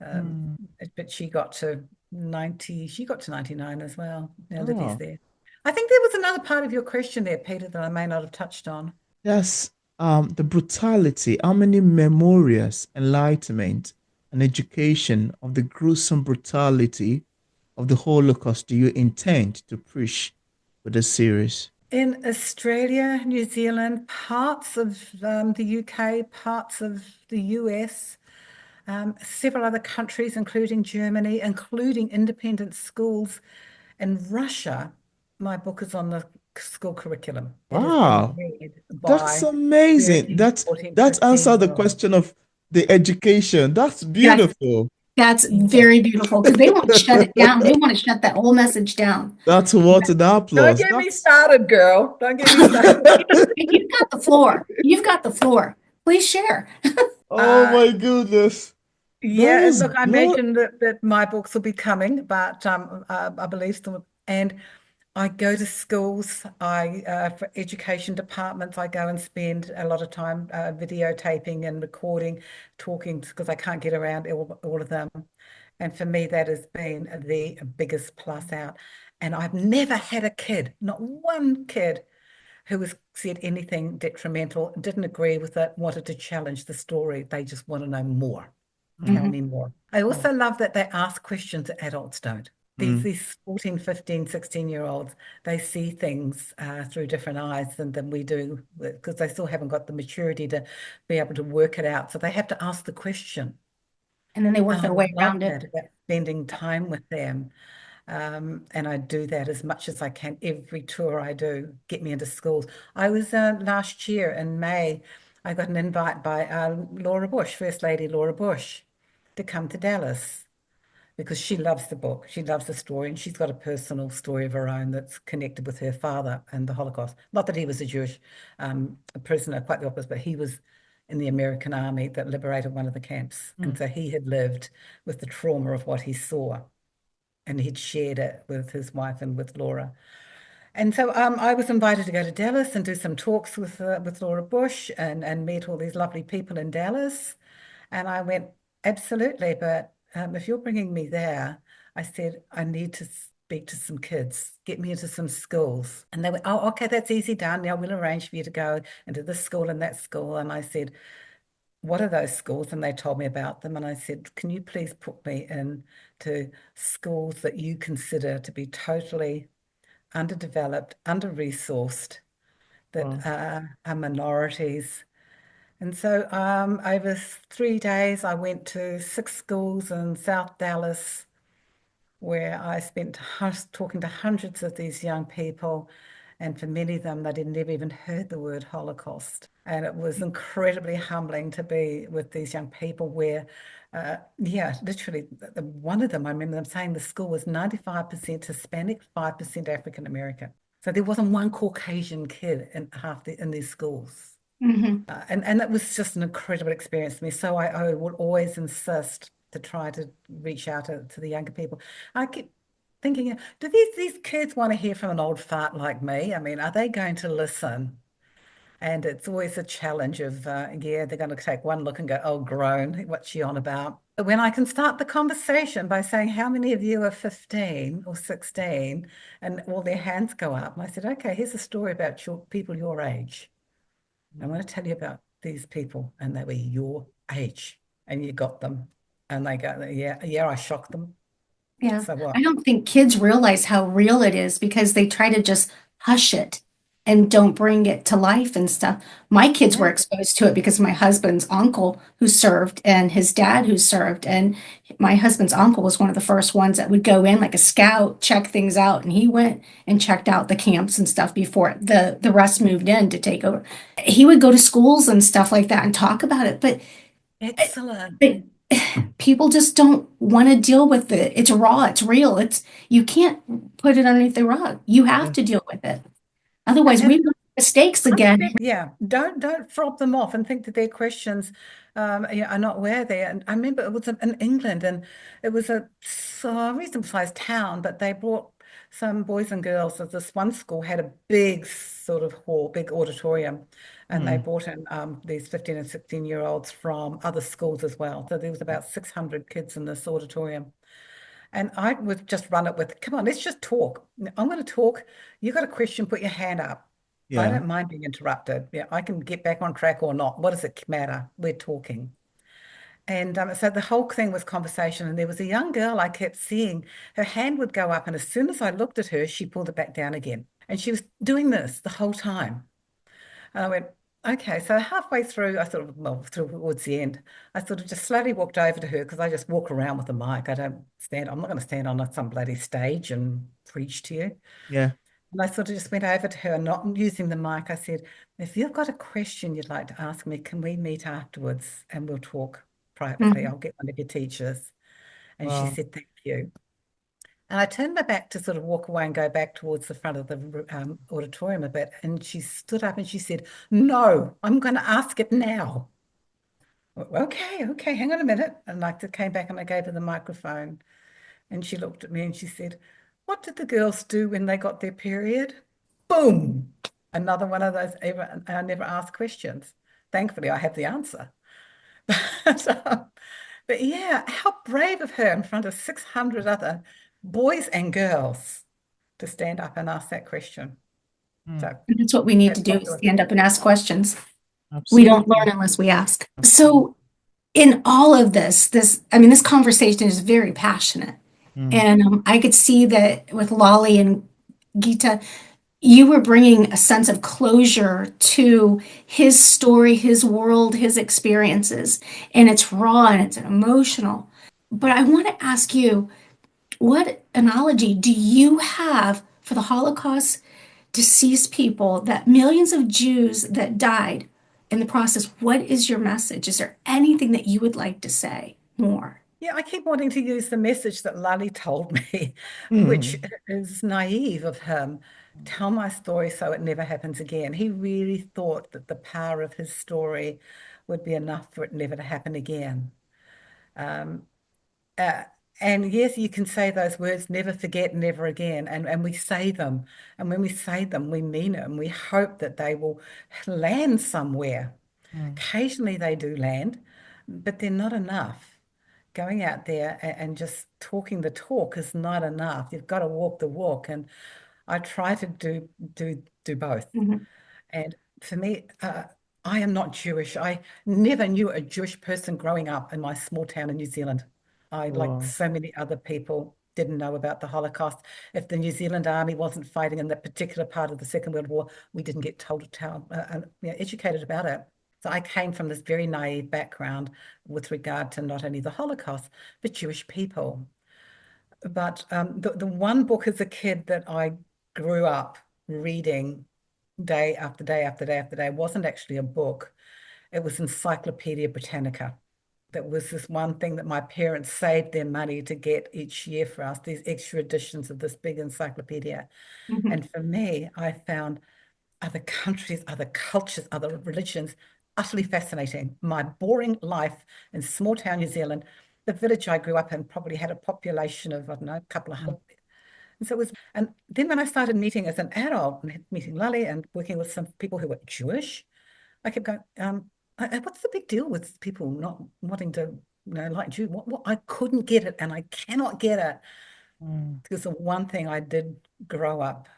Hmm. But she got to 90, she got to 99 as well. Now Livy's Oh, there. I think there was another part of your question there, Peter, that I may not have touched on. yes. The brutality. How many memorials, enlightenment, and education of the gruesome brutality of the Holocaust do you intend to push with this series? In Australia, New Zealand, parts of the UK, parts of the US, several other countries, including Germany, including independent schools. In Russia, my book is on the school curriculum. It is being Wow, read that's by amazing. 13, That's 14, that's answered the 15-year-olds. question of the education. That's That's beautiful. that's Yeah. very beautiful because they want to shut it down. They want to shut that whole message down. That's what an Don't applause. get me That's started, girl. Don't get me started. You've got the floor. You've got the floor. Please share. oh Uh, my goodness. That yeah, and is look, I good. mentioned that my books will be coming, but I believe them. And I go to schools. For education departments, I go and spend a lot of time videotaping and recording, talking because I can't get around all of them. And for me, that has been the biggest plus out. And I've never had a kid, not one kid, who has said anything detrimental, didn't agree with it, wanted to challenge the story. They just want to know more. Tell Mhm. me more. I also love that they ask questions that adults don't. Mm, These 14, 15, 16-year-olds, they see things through different eyes than we do because they still haven't got the maturity to be able to work it out. So they have to ask the question. And then they work And I their way love around it. that about spending time with them. And I do that as much as I can. Every tour I do, get me into schools. I was last year in May, I got an invite by Laura Bush, First Lady Laura Bush, to come to Dallas because she loves the book. She loves the story, and she's got a personal story of her own that's connected with her father and the Holocaust. Not that he was a Jewish prisoner, quite the opposite, but he was in the American army that liberated one of the camps. And mm. so he had lived with the trauma of what he saw and he'd shared it with his wife and with Laura. And so I was invited to go to Dallas and do some talks with Laura Bush and meet all these lovely people in Dallas. And I went, absolutely, but if you're bringing me there, I said, I need to speak to some kids, get me into some schools. And they went, oh, okay, that's easy done. Now we'll arrange for you to go into this school and that school. And I said, what are those schools? And they told me about them. And I said, can you please put me in to schools that you consider to be totally underdeveloped, under-resourced, that Wow. are minorities. And so over 3 days, I went to 6 schools in South Dallas where I spent talking to hundreds of these young people. And for many of them, they'd never even heard the word Holocaust. And it was incredibly humbling to be with these young people where, literally, one of them, I remember them saying the school was 95% Hispanic, 5% African American. So there wasn't one Caucasian kid in these schools. Mhm. And that was just an incredible experience for me. So I would always insist to try to reach out to the younger people. I get thinking, do these kids want to hear from an old fart like me? I mean, are they going to listen? And it's always a challenge of, yeah, they're going to take one look and go, oh, groan, what's she on about? When I can start the conversation by saying, how many of you are 15 or 16? And all their hands go up. And I said, okay, here's a story about people your age. I'm going to tell you about these people, and they were your age, and you got them. And they go, yeah, yeah, I shocked them. Yeah. So what? I don't think kids realize how real it is because they try to just hush it and don't bring it to life and stuff. My kids were Yeah. exposed to it because my husband's uncle who served and his dad who served. And my husband's uncle was one of the first ones that would go in like a scout, check things out. And he went and checked out the camps and stuff before the rest moved in to take over. He would go to schools and stuff like that and talk about it. Excellent. But people just don't want to deal with it. It's raw, it's real. It's you can't put it underneath the rug. You have Yeah. to deal with it. Otherwise, we And make mistakes again. yeah, don't fob them off and think that their questions yeah, are not where they are. And I remember it was in England, and it was a reasonable sized town, but they brought some boys and girls of this one school had a big sort of hall, big auditorium, and they Mm. brought in these 15 and 16-year-olds from other schools as well. So there was about 600 kids in this auditorium. And I would just run it with, come on, let's just talk. I'm going to talk. You got a question, put your hand up. I Yeah. don't mind being interrupted. Yeah, I can get back on track or not. What does it matter? We're talking. And so the whole thing was conversation. And there was a young girl I kept seeing, her hand would go up. And as soon as I looked at her, she pulled it back down again. And she was doing this the whole time. And I went, okay. So halfway through, I sort of, well, towards the end, I sort of just slowly walked over to her because I just walk around with a mic. I'm not going to stand on some bloody stage and preach to you. Yeah. And I sort of just went over to her, not using the mic. I said, if you've got a question you'd like to ask me, can we meet afterwards and we'll talk privately? Mhm. I'll get one of your teachers. And she Wow. said, thank you. And I turned my back to sort of walk away and go back towards the front of the auditorium a bit. And she stood up and she said, no, I'm going to ask it now. Okay, hang on a minute. And I came back and I gave her the microphone. And she looked at me and she said, what did the girls do when they got their period? Boom. Another one of those, I never ask questions. Thankfully, I have the answer. But, but yeah, how brave of her in front of 600 other boys and girls to stand up and ask that question. Mm. So And that's what we need to that's do is popular. stand up and ask questions. We don't Absolutely. learn unless we ask. Absolutely. So in all of I mean, this conversation is very passionate. Mm. And I could see that with Lale and Gita, you were bringing a sense of closure to his story, his world, his experiences, and it's raw and it's emotional. But I want to ask you, what analogy do you have for the Holocaust deceased people, that millions of Jews that died in the process? What is your message? Is there anything that you would like to say more? Yeah, I keep wanting to use the message that Lale told me, which Mm. is naive of him. Tell my story so it never happens again. He really thought that the power of his story would be enough for it never to happen again. Um, uh, and yes, you can say those words, never forget, never again. And we say them. And when we say them, we mean them. We hope that they will land somewhere. Mm. Occasionally they do land, but they're not enough. Going out there and just talking the talk is not enough. You've got to walk the walk. And I try to do both. Mhm. And for me, I am not Jewish. I never knew a Jewish person growing up in my small town in New Zealand. I, like Wow. so many other people, didn't know about the Holocaust. If the New Zealand Army wasn't fighting in that particular part of the Second World War, we didn't get told to tell, educated about it. So I came from this very naive background with regard to not only the Holocaust, but Jewish people. But the one book as a kid that I grew up reading day after day after day after day wasn't actually a book. It was Encyclopedia Britannica. That was this one thing that my parents saved their money to get each year for us, these extra editions of this big encyclopedia. Mhm. And for me, I found other countries, other cultures, other religions utterly fascinating. My boring life in small town New Zealand, the village I grew up in probably had a population of, I don't know, a couple of Mm. hundred. And so it was, and then when I started meeting as an adult, meeting Lale and working with some people who were Jewish, I kept going, what's the big deal with people not wanting to, like Jew? What I couldn't get it, and I cannot get it. Mm, Because the one thing I did grow up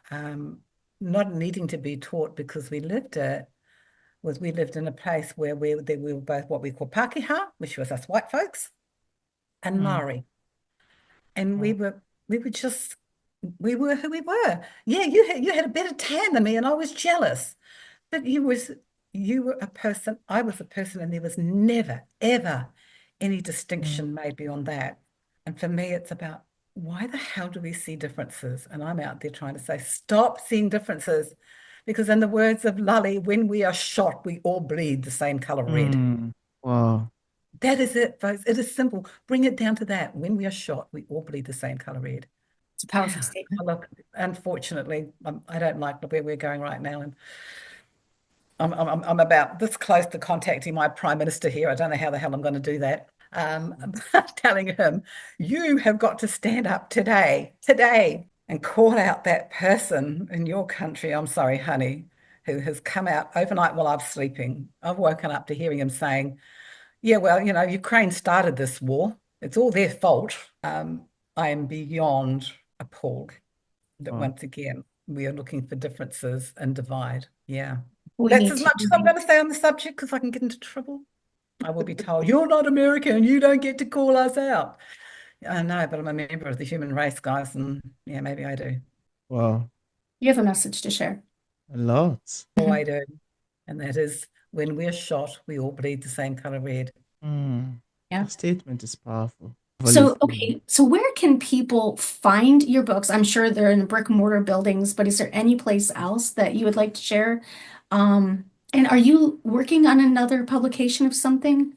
not needing to be taught because we lived it was we lived in a place where we were both what we call Pākehā, which was us white folks, and mm, Maori. And mm, we were just we were who we were. Yeah, you had a better tan than me, and I was jealous. But you were a person, I was a person, and there was never, ever any mm, distinction made beyond that. And for me, it's about why the hell do we see differences? And I'm out there trying to say, stop seeing differences. Because in the words of Lale, when we are shot, we all bleed the same color red. mm. Wow. That is it, folks. It is simple. Bring it down to that. When we are shot, we all bleed the same color red. It's a powerful Yeah. statement. Look, unfortunately, I don't like where we're going right now. And I'm about this close to contacting my prime minister here. I don't know how the hell I'm going to do that. Telling him, you have got to stand up today, and call out that person in your country. I'm sorry, honey, who has come out overnight while I'm sleeping. I've woken up to hearing him saying, yeah, well, Ukraine started this war. It's all their fault. I am beyond appalled that Wow. once again we are looking for differences and divide. Yeah. We That's need as to much as I'm going to say on the subject because I can get into trouble. I will be told, you're not American, you don't get to call us out. I know, but I'm a member of the human race, guys, and yeah, maybe I do. Wow. You have a message to share. A lot. Oh, I do. And that is when we're shot, we all bleed the same color red. Mm. Yeah. The statement is powerful. So, Listening. okay, so where can people find your books? I'm sure they're in brick and mortar buildings, but is there any place else that you would like to share? And are you working on another publication of something?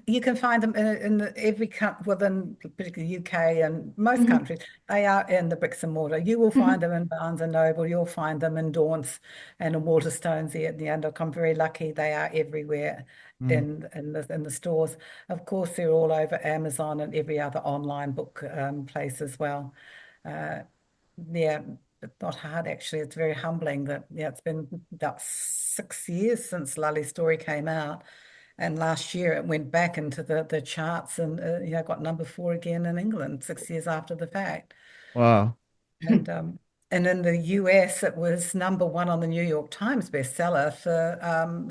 You can find them in every country, within particularly UK and most Mhm, countries. They are in the bricks and mortar. You will mhm. find them in Barnes and Noble. You'll find them in Daunts and in Waterstones. And look, I'm very lucky. They are everywhere Mm. in the stores. Of course, they're all over Amazon and every other online book place as well. Uh, yeah, it's not hard actually. It's very humbling that it's been about 6 years since Lale's story came out. And last year it went back into the charts and got number 4 again in England 6 years after the fact. Wow. And in the US it was number 1 on the New York Times bestseller for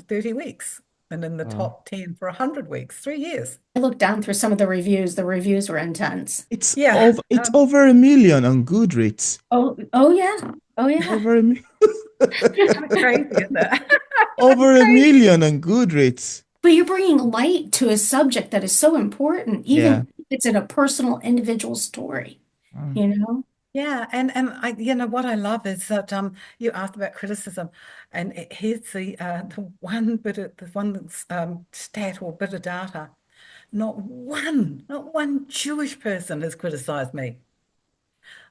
30 weeks and in the Wow. top 10 for 100 weeks, 3 years. I looked down through some of the reviews. The reviews were intense. Yeah. It's over a million on Goodreads. Oh yeah. Oh yeah. Over a mi- Crazy, isn't it? over a Crazy. million on Goodreads. But you're bringing light to a subject that is so important, Yeah. even if it's in a personal, individual story, Mm. you know? Yeah, and I, what I love is that you asked about criticism, and here's the one stat or bit of data. Not one Jewish person has criticized me.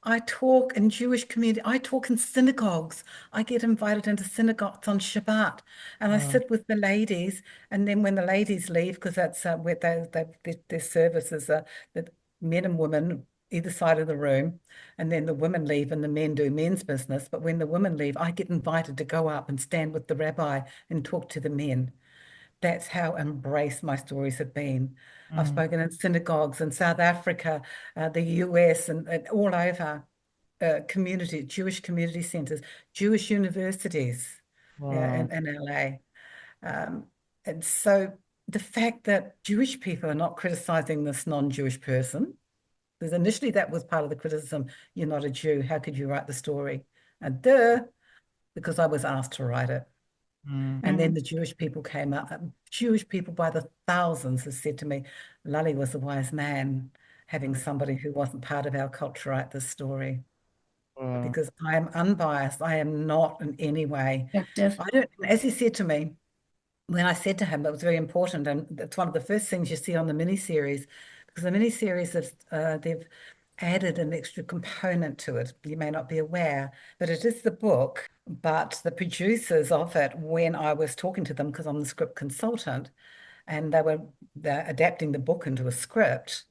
I talk in Jewish community. I talk in synagogues. I get invited into synagogues on Shabbat, and I Wow. sit with the ladies. And then when the ladies leave, because that's where their services are, that men and women either side of the room, and then the women leave and the men do men's business. But when the women leave, I get invited to go up and stand with the rabbi and talk to the men. That's how embraced my stories have been. I've Mm. spoken in synagogues in South Africa, the US, and all over Jewish community centers, Jewish universities, yeah, Wow. in LA. And so the fact that Jewish people are not criticizing this non-Jewish person, because initially that was part of the criticism, you're not a Jew, how could you write the story? And because I was asked to write it. Mm. And then Mhm. the Jewish people came up. Jewish people by the thousands have said to me, Lale was a wise man, having Mm. somebody who wasn't part of our culture write this story. Wow. Because I am unbiased. I am not in any way. Objective. I don't, as he said to me, when I said to him, that was very important, and it's one of the first things you see on the miniseries, because the miniseries they've added an extra component to it. You may not be aware, but it is the book. But the producers of it, when I was talking to them, because I'm the script consultant, and they're adapting the book into a script,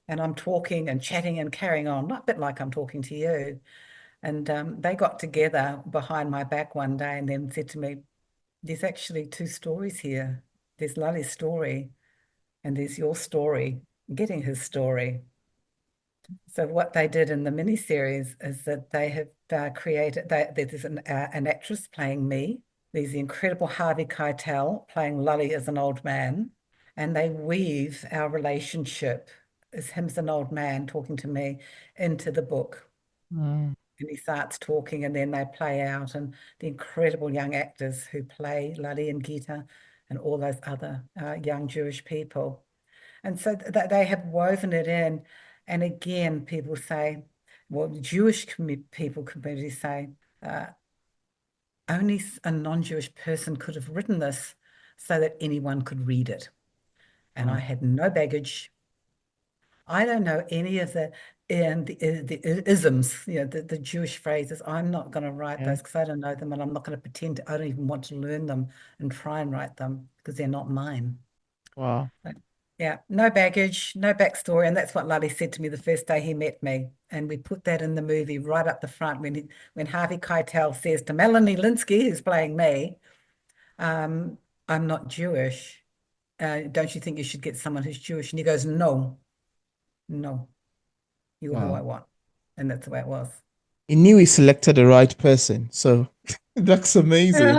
and I'm talking and chatting and carrying on, a bit like I'm talking to you. And they got together behind my back one day and then said to me, there's actually two stories here. There's Lale's story and there's your story, getting his story. So what they did in the miniseries is that they have created, there's an actress playing me. There's the incredible Harvey Keitel playing Lale as an old man. And they weave our relationship as him as an old man talking to me into the book. Mm. And he starts talking and then they play out, and the incredible young actors who play Lale and Gita and all those other young Jewish people. And so they have woven it in. And again, people say, well, Jewish communities say, only a non-Jewish person could have written this so that anyone could read it. And I had no baggage. I don't know any of the isms, the Jewish phrases. I'm not going to write those because I don't know them, and I'm not going to pretend I don't even want to learn them and try and write them because they're not mine. Wow. But, yeah, no baggage, no backstory, and that's what Lale said to me the first day he met me, and we put that in the movie right up the front when Harvey Keitel says to Melanie Linsky, who's playing me, "I'm not Jewish. Don't you think you should get someone who's Jewish?" And he goes, "No, no, you're who I Wow. want," and that's the way it was. He knew he selected the right person, so that's amazing.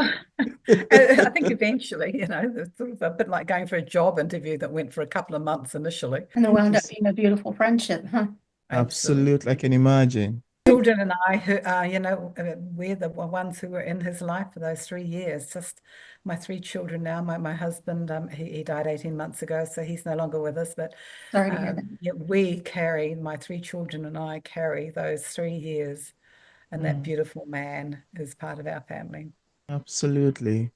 I think eventually, it's sort of a bit like going for a job interview that went for a couple of months initially. And it Thank wound you. up being a beautiful friendship, huh? Absolutely, I can imagine. Children and I, who we're the ones who were in his life for those 3 years. Just my 3 children now. My husband, he died 18 months ago, so he's no longer with us. But Sorry to hear that. yeah, my 3 children and I carry those 3 years, and that beautiful man is part of our family. Absolutely.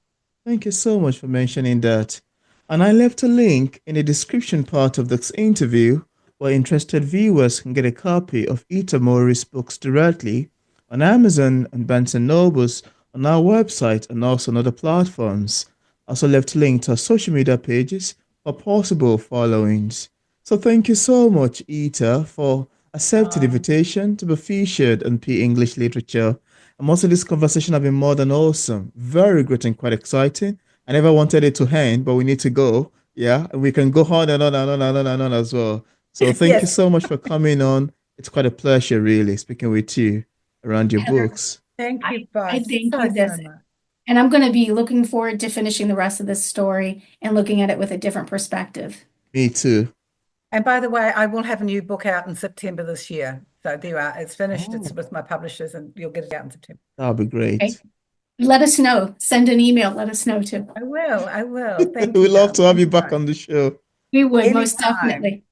Thank you so much for mentioning that. And I left a link in the description part of this interview where interested viewers can get a copy of Ita Mori's books directly on Amazon and Barnes& and Nobles, on our website, and also on other platforms. I also left a link to our social media pages for possible followings. So thank you so much, Ita, for accepting the invitation to be featured on P English Literature. And most of this conversation have been more than awesome. Very great and quite exciting. I never wanted it to end, but we need to go. Yeah, and we can go on and on and on and on and on as well. So thank you Yes, so much for coming on. It's quite a pleasure, really, speaking with you around your Heather, books. thank you I both thank so, you so this. much. And I'm going to be looking forward to finishing the rest of this story and looking at it with a different perspective. Me too. And by the way, I will have a new book out in September this year. So there you are. It's finished. It's Oh, with my publishers, and you'll get it out in September. that'll be Okay. great. Let us know. Send an email. Let us know too. I will. I will. Thank We'd you, love to darling. have you Thank you back both. on the show. We would most Anytime. definitely.